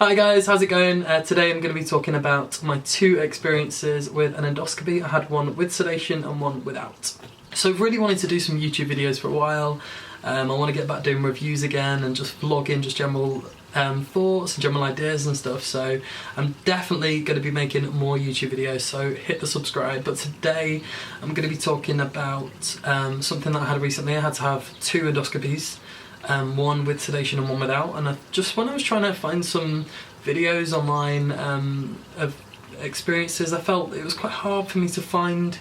Hi guys, how's it going? Today I'm going to be talking about my two experiences with an endoscopy. I had one with sedation and one without. So I've really wanted to do some YouTube videos for a while. I want to get back doing reviews again and just vlogging just general thoughts and general ideas and stuff. So I'm definitely going to be making more YouTube videos, so hit the subscribe. But today I'm going to be talking about something that I had recently. I had to have two endoscopies. One with sedation and one without, and when I was trying to find some videos online of experiences, I felt it was quite hard for me to find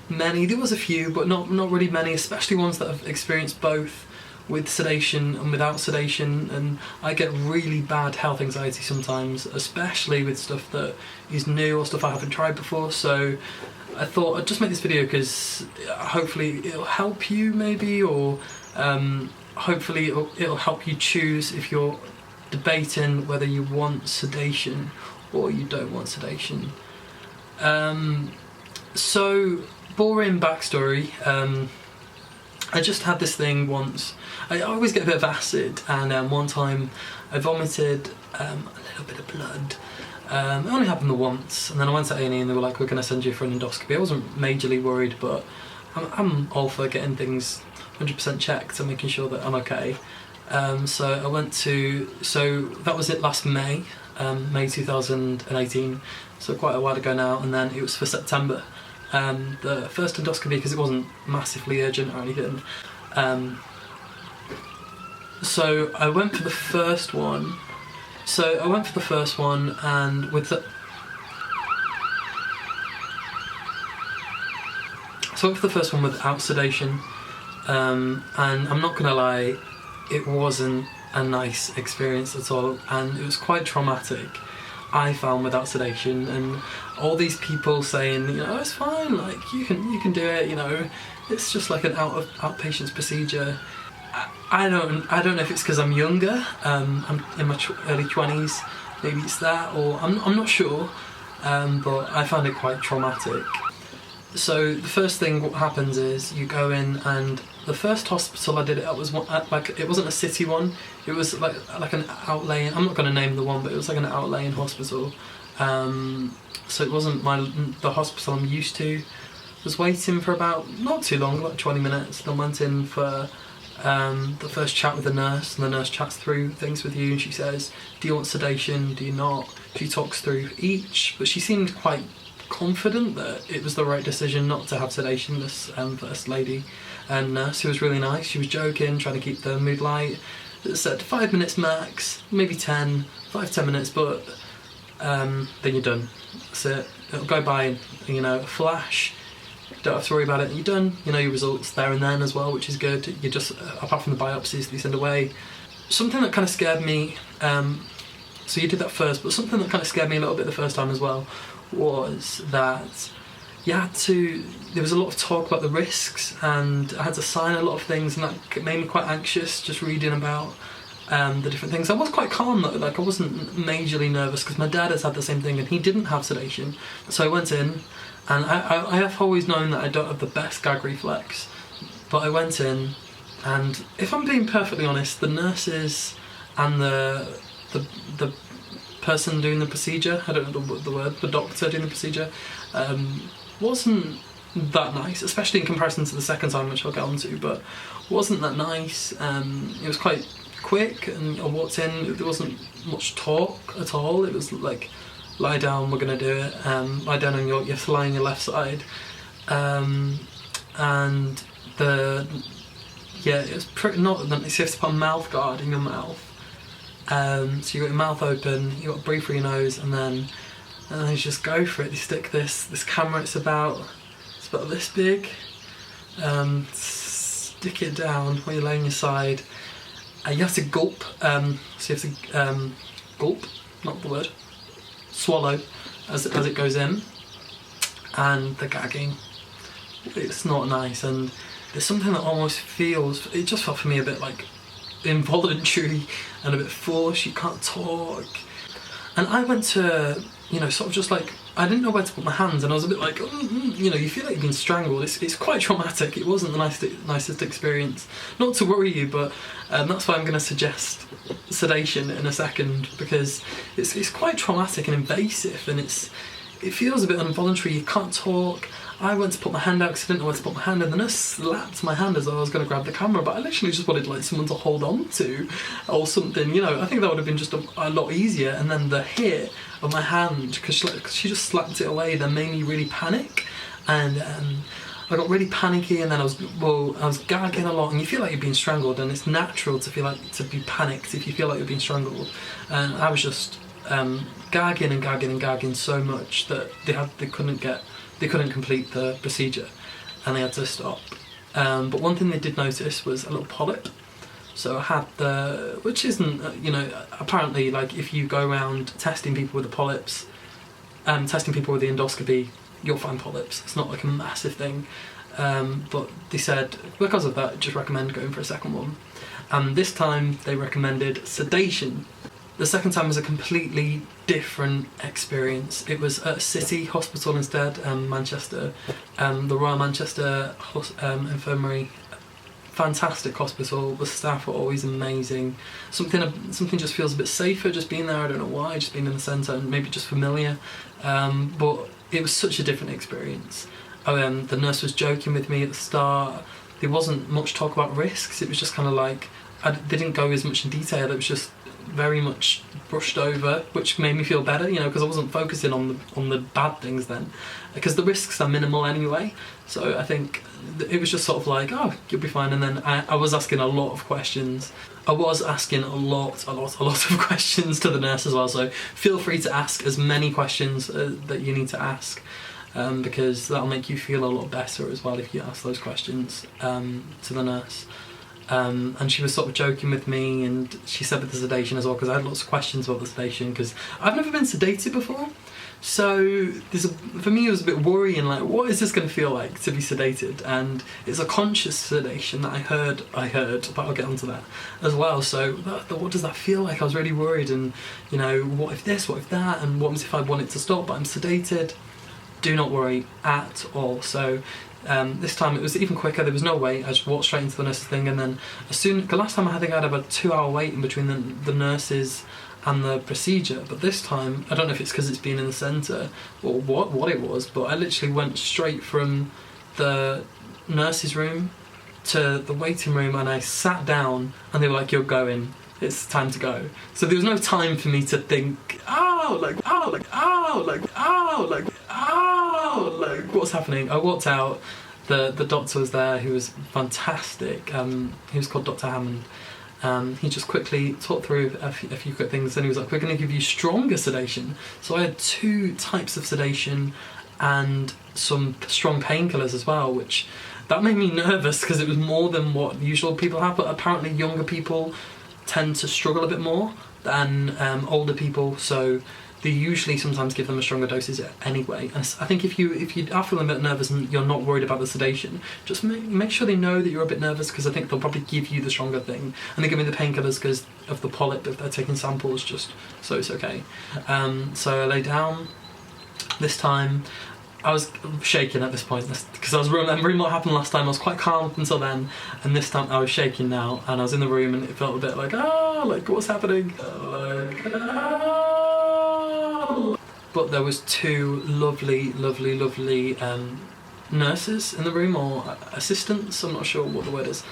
many. There was a few, but not really many, especially ones that have experienced both with sedation and without sedation, and I get really bad health anxiety sometimes, especially with stuff that is new or stuff I haven't tried before. So I thought I'd just make this video because hopefully it'll help you maybe, or hopefully it'll help you choose if you're debating whether you want sedation or you don't want sedation. So, boring backstory. I just had this thing once. I always get a bit of acid, and one time I vomited a little bit of blood. It only happened the once, and then I went to A&E and they were like, we're going to send you for an endoscopy. I wasn't majorly worried, but I'm all for getting things 100% checked and making sure that I'm okay. So I went to, so that was it last May, May 2018, so quite a while ago now, and then it was for September. The first endoscopy, because it wasn't massively urgent or anything. So I went for the first one. And with the... So I went for the first one without sedation. And I'm not gonna lie, it wasn't a nice experience at all, and it was quite traumatic, I found, without sedation. And all these people saying, you know, it's fine, like you can do it, you know, it's just like an outpatient's procedure. I don't know if it's because I'm younger, I'm in my early 20s, maybe it's that, or I'm not sure, but I found it quite traumatic. So the first thing what happens is you go in, and the first hospital I did it at was one, like, it wasn't a city one, it was like an outlying, I'm not going to name the one, but it was like an outlying hospital. So it wasn't the hospital I'm used to. Was waiting for about, not too long, about 20 minutes, then went in for the first chat with the nurse, and the nurse chats through things with you, and she says, do you want sedation, do you not? She talks through each, but she seemed quite confident that it was the right decision not to have sedation, this first lady and nurse, who was really nice. She was joking, trying to keep the mood light. It said 5 minutes max, maybe 10 minutes, but then you're done. That's it. It'll go by in, you know, a flash. You don't have to worry about it, you're done. You know your results there and then as well, which is good. You just, apart from the biopsies they send away. Something that kind of scared me, so you did that first, but something that kind of scared me a little bit the first time as well was that there was a lot of talk about the risks, and I had to sign a lot of things, and that made me quite anxious just reading about the different things. I was quite calm though, like I wasn't majorly nervous because my dad has had the same thing and he didn't have sedation. So I went in, and I have always known that I don't have the best gag reflex, but I went in, and if I'm being perfectly honest, the nurses and the person doing the procedure, I don't know the word, the doctor doing the procedure, wasn't that nice, especially in comparison to the second time, which I'll get onto, but wasn't that nice. It was quite quick, and I walked in, there wasn't much talk at all. It was like, lie down, we're going to do it, lie down on you have to lie on your left side, and it was pretty, not that you have to put a mouth guard in your mouth. So you got your mouth open, you got to breathe through your nose, and then you just go for it. You stick this camera, it's about this big, stick it down while you're laying your side. You have to gulp, so you have to gulp, not the word, swallow as it goes in, and the gagging, it's not nice, and there's something that almost feels, it just felt for me a bit like involuntary and a bit forced. You can't talk, and I went to, you know, sort of just like I didn't know where to put my hands, and I was a bit like, you know, you feel like you've been strangled. It's quite traumatic. It wasn't the nicest experience. Not to worry you, but that's why I'm going to suggest sedation in a second, because it's quite traumatic and invasive, and it feels a bit involuntary. You can't talk. I went to put my hand out because I didn't know where to put my hand, and the nurse slapped my hand as though I was going to grab the camera, but I literally just wanted like someone to hold on to or something, you know. I think that would have been just a lot easier. And then the hit of my hand, because she just slapped it away, then made me really panic, and I got really panicky, and then I was gagging a lot, and you feel like you're being strangled, and it's natural to be panicked if you feel like you're being strangled. And I was just gagging and gagging and gagging so much that they couldn't complete the procedure, and they had to stop. But one thing they did notice was a little polyp. So I had which isn't, you know, apparently, like, if you go around testing people with the polyps, testing people with the endoscopy, you'll find polyps. It's not like a massive thing. But they said, because of that, just recommend going for a second one. And this time they recommended sedation. The second time was a completely different experience. It was at City Hospital instead, Manchester, the Royal Manchester Infirmary. Fantastic hospital. The staff were always amazing. Something just feels a bit safer just being there. I don't know why. Just being in the centre and maybe just familiar. But it was such a different experience. The nurse was joking with me at the start. There wasn't much talk about risks. It was just kind of like they didn't go as much in detail. It was just very much brushed over, which made me feel better, you know, because I wasn't focusing on the bad things then, because the risks are minimal anyway. So I think it was just sort of like, oh, you'll be fine. And then I was asking a lot of questions. I was asking a lot of questions to the nurse as well. So feel free to ask as many questions that you need to ask, because that'll make you feel a lot better as well if you ask those questions to the nurse. And she was sort of joking with me, and she said with the sedation as well, because I had lots of questions about the sedation, because I've never been sedated before. So for me it was a bit worrying, like, what is this going to feel like to be sedated? And it's a conscious sedation that I heard, but I'll get onto that as well. So what does that feel like? I was really worried, and, you know, what if this, what if that, and what if I want it to stop but I'm sedated? Do not worry at all. So this time it was even quicker. There was no wait. I just walked straight into the nurse's thing, and then the last time I think I had about a 2-hour wait in between the nurses and the procedure, but this time I don't know if it's because it's been in the centre or what it was, but I literally went straight from the nurse's room to the waiting room, and I sat down, and they were like, "You're going. It's time to go." So there was no time for me to think, what's happening? I walked out. The doctor was there, who was fantastic. He was called Dr. Hammond. He just quickly talked through a few quick things, and he was like, "We're going to give you stronger sedation." So I had 2 types of sedation and some strong painkillers as well, which that made me nervous because it was more than what usual people have. But apparently younger people tend to struggle a bit more than older people, so they usually sometimes give them a stronger doses anyway. And I think if you are feeling a bit nervous and you're not worried about the sedation, just make sure they know that you're a bit nervous, because I think they'll probably give you the stronger thing. And they give me the painkillers because of the polyp, if they're taking samples, just so it's okay. So I lay down. This time I was shaking at this point because I was remembering what happened last time. I was quite calm up until then, and this time I was shaking now, and I was in the room, and it felt a bit like, what's happening? But there was 2 lovely nurses in the room, or assistants, I'm not sure what the word is,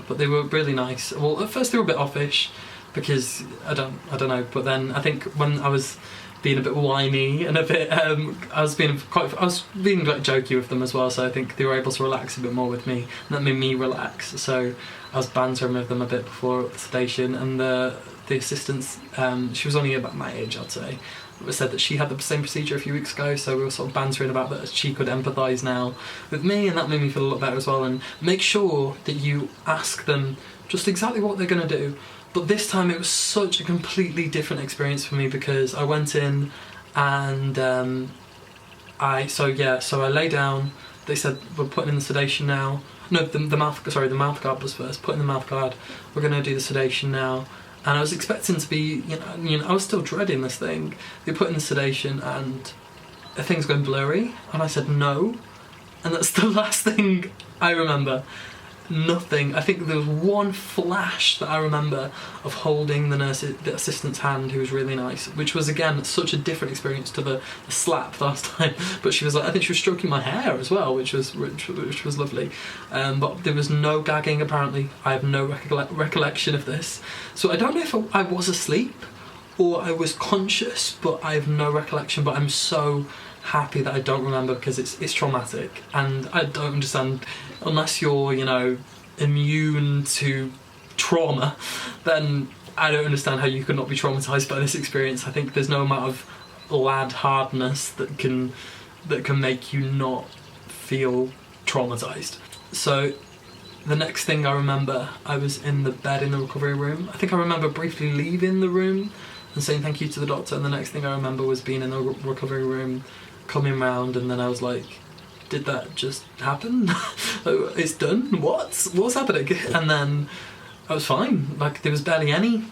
but they were really nice. Well, at first they were a bit offish, because I don't know, but then I think when I was being a bit whiny and a bit, I was being like jokey with them as well, so I think they were able to relax a bit more with me, and that made me relax. So I was bantering with them a bit before the sedation, and the assistants, she was only about my age, I'd say, said that she had the same procedure a few weeks ago, so we were sort of bantering about that she could empathise now with me, and that made me feel a lot better as well. And make sure that you ask them just exactly what they're going to do. But this time it was such a completely different experience for me, because I went in and I lay down. They said, "We're putting in the sedation now." No, the mouth guard was first. Put in the mouth guard. We're going to do the sedation now. And I was expecting to be, you know, I was still dreading this thing. They put in the sedation, and things going blurry? And I said no, and that's the last thing I remember. Nothing. I think there was one flash that I remember of holding the assistant's hand, who was really nice, which was again such a different experience to the slap last time. But she was like, I think she was stroking my hair as well, which was lovely. But there was no gagging apparently. I have no recollection of this, so I don't know if I was asleep or I was conscious, but I have no recollection. But I'm so happy that I don't remember, because it's traumatic, and I don't understand, unless you're, you know, immune to trauma, then I don't understand how you could not be traumatised by this experience. I think there's no amount of lad hardness that can make you not feel traumatised. So the next thing I remember, I was in the bed in the recovery room. I think I remember briefly leaving the room and saying thank you to the doctor, and the next thing I remember was being in the recovery room, coming round, and then I was like, did that just happen? It's done? What's happening? And then I was fine. Like, there was barely any.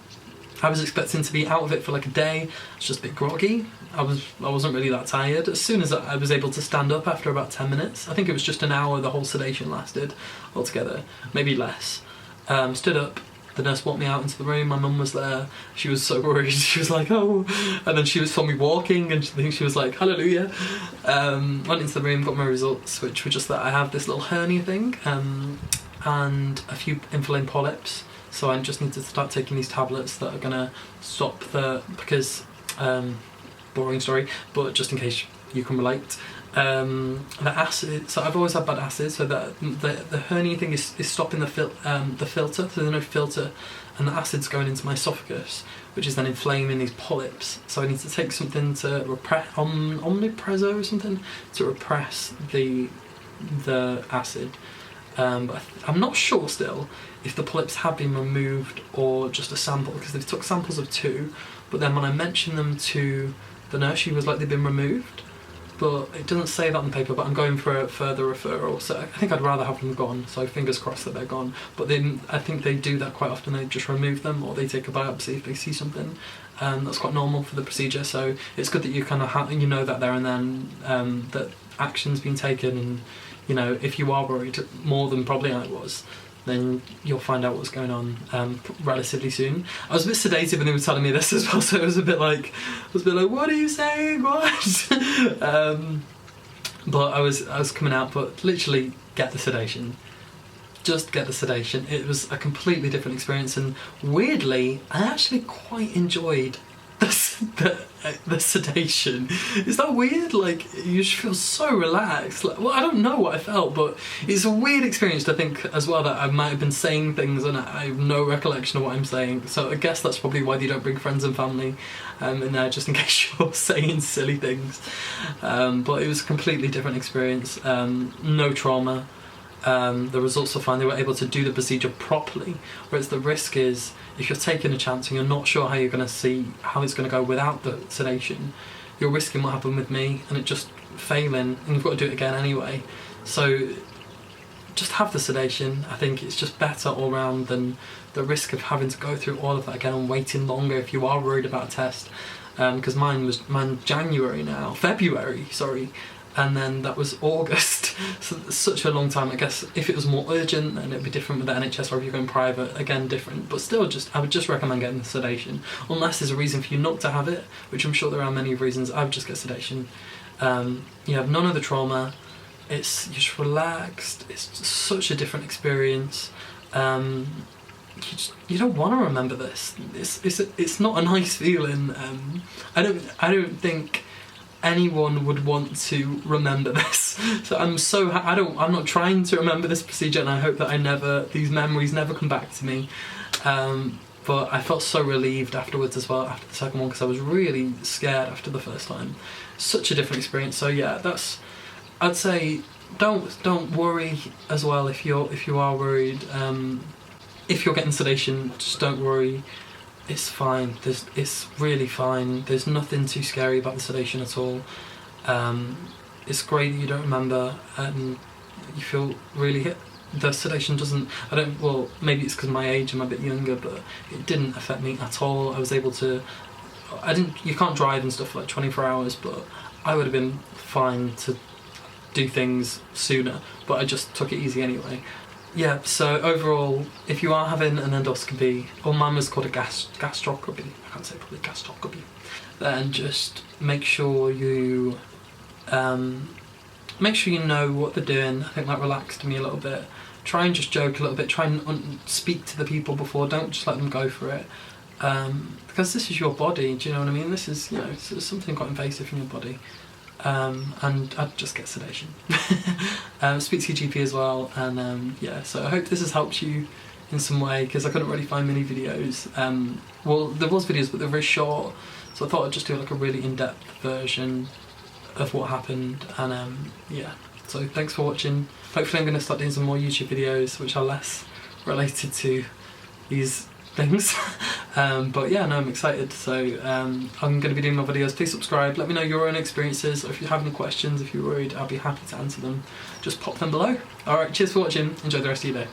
I was expecting to be out of it for like a day. I was just a bit groggy. I wasn't really that tired. As soon as I was able to stand up after about 10 minutes, I think it was just an hour the whole sedation lasted altogether, maybe less. Stood up. The nurse walked me out into the room. My mum was there. She was so worried. She was like, oh. And then she saw me walking, and she was like, hallelujah. Went into the room, got my results, which were just that I have this little hernia thing, and a few inflamed polyps. So I just need to start taking these tablets that are going to stop because, boring story, but just in case you can relate. The acid, so I've always had bad acid, so that the hernia thing is stopping the filter, so there's no filter, and the acid's going into my esophagus, which is then inflaming these polyps. So I need to take something to repress, omeprazole or something, to repress the acid. But I'm not sure still if the polyps have been removed or just a sample, because they took samples of 2, but then when I mentioned them to the nurse, she was like, they've been removed. But it doesn't say that on the paper, but I'm going for a further referral, so I think I'd rather have them gone, so fingers crossed that they're gone. But then I think they do that quite often. They just remove them, or they take a biopsy if they see something. That's quite normal for the procedure, so it's good that you kind of you know that there and then, that action's been taken, and you know, if you are worried more than probably I was, then you'll find out what's going on relatively soon. I was a bit sedated when they were telling me this as well, so it was a bit like, what are you saying? What? But I was coming out, but literally get the sedation. Just get the sedation. It was a completely different experience, and weirdly, I actually quite enjoyed the sedation. Is that weird? Like, you just feel so relaxed. Like, well, I don't know what I felt, but it's a weird experience to think as well that I might have been saying things and I have no recollection of what I'm saying. So I guess that's probably why you don't bring friends and family in there, just in case you're saying silly things. But it was a completely different experience. No trauma. The results are fine. They were able to do the procedure properly, whereas the risk is, if you're taking a chance and you're not sure how you're going to see how it's going to go without the sedation, you're risking what happened with me and it just failing, and you've got to do it again anyway. So just have the sedation. I think it's just better all round than the risk of having to go through all of that again and waiting longer if you are worried about a test. Because mine February, sorry. And then that was August, so such a long time. I guess if it was more urgent, then it'd be different with the NHS, or if you're going private, again different. But still, I would just recommend getting the sedation, unless there's a reason for you not to have it, which I'm sure there are many reasons. I would just get sedation. You have none of the trauma. You're just relaxed. It's just such a different experience. You don't want to remember this. It's not a nice feeling. I don't think anyone would want to remember this. So I'm not trying to remember this procedure, and I hope that these memories never come back to me. But I felt so relieved afterwards as well, after the second one, because I was really scared after the first time. Such a different experience. So yeah, I'd say don't worry as well if you are worried. If you're getting sedation, just don't worry. It's fine. It's really fine. There's nothing too scary about the sedation at all. It's great that you don't remember and you feel really hit. The sedation doesn't. Well, maybe it's because of my age. I'm a bit younger, but it didn't affect me at all. I was able to. You can't drive and stuff for like 24 hours, but I would have been fine to do things sooner, but I just took it easy anyway. Yeah, so overall, if you are having an endoscopy, or mine was called a gastroscopy, I can't say probably gastroscopy, then just make sure you know what they're doing. I think that relaxed me a little bit. Try and just joke a little bit, try and speak to the people before, don't just let them go for it. Because this is your body, do you know what I mean? This is, you know, it's something quite invasive in your body. And I'd just get sedation. Speak to your GP as well, and yeah, so I hope this has helped you in some way, because I couldn't really find many videos. Well, there was videos, but they're very short, so I thought I'd just do like a really in-depth version of what happened, and yeah, so thanks for watching. Hopefully I'm going to start doing some more YouTube videos which are less related to these things. But yeah, no, I'm excited. So I'm going to be doing more videos. Please subscribe, let me know your own experiences, or if you have any questions, if you're worried, I'll be happy to answer them. Just pop them below. Alright, cheers for watching, enjoy the rest of your day.